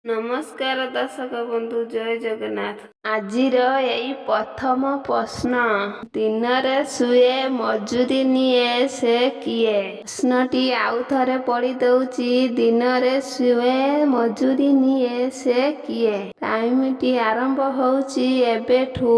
ନମସ୍କାର ଦର୍ଶକ ବନ୍ଧୁ, ଜୟ ଜଗନ୍ନାଥ। ଆଜିର ଏଇ ପ୍ରଥମ ପ୍ରଶ୍ନ, ଦିନରେ ଶୁଏ ମଜୁରୀ ନିଏ ସେ କିଏ? ପ୍ରଶ୍ନଟି ଆଉ ଥରେ ପଢି ଦଉଛି, ଦିନରେ ଶୁଏ ମଜୁରୀ ନିଏ ସେ କିଏ? ଟାଇମଟି ଆରମ୍ଭ ହଉଛି ଏବେଠୁ।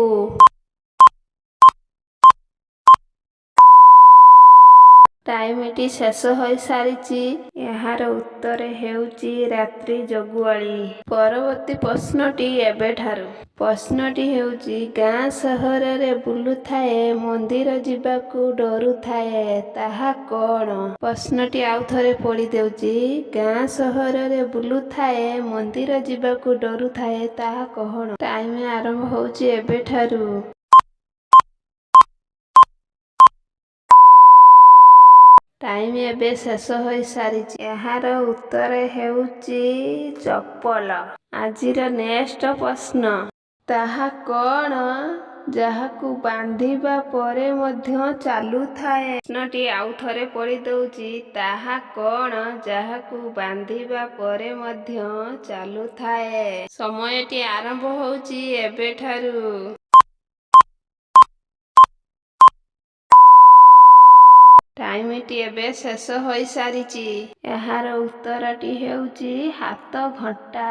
ଟାଇମଟି ଶେଷ ହୋଇସାରିଛି। ଏହାର ଉତ୍ତର ହେଉଛି ରାତ୍ରି ଜଗୁଆଳି। ପରବର୍ତ୍ତୀ ପ୍ରଶ୍ନଟି ଏବେଠାରୁ। ପ୍ରଶ୍ନଟି ହେଉଛି, ଗାଁ ସହରରେ ବୁଲୁଥାଏ, ମନ୍ଦିର ଯିବାକୁ ଡରୁଥାଏ, ତାହା କ'ଣ? ପ୍ରଶ୍ନଟି ଆଉ ଥରେ ପଢି ଦେଉଛି, ଗାଁ ସହରରେ ବୁଲୁଥାଏ, ମନ୍ଦିର ଯିବାକୁ ଡରୁଥାଏ, ତାହା କ'ଣ? ଟାଇମ ଆରମ୍ଭ ହେଉଛି ଏବେଠାରୁ। ଟାଇମ ଏବେ ଶେଷ ହୋଇସାରିଛି। ଏହାର ଉତ୍ତର ହେଉଛି ଚପଲ। ଆଜିର ନେକ୍ସଟ ପ୍ରଶ୍ନ, ତାହା କ'ଣ ଯାହାକୁ ବାନ୍ଧିବା ପରେ ମଧ୍ୟ ଚାଲୁଥାଏ? ପ୍ରଶ୍ନଟି ଆଉ ଥରେ ପଢି ଦଉଛି, ତାହା କ'ଣ ଯାହାକୁ ବାନ୍ଧିବା ପରେ ମଧ୍ୟ ଚାଲୁଥାଏ? ସମୟଟି ଆରମ୍ଭ ହେଉଛି ଏବେଠାରୁ। ଟାଇମଟି ଏବେ ଶେଷ ହୋଇସାରିଛି। ଏହାର ଉତ୍ତରଟି ହେଉଛି ହାତ ଘଣ୍ଟା।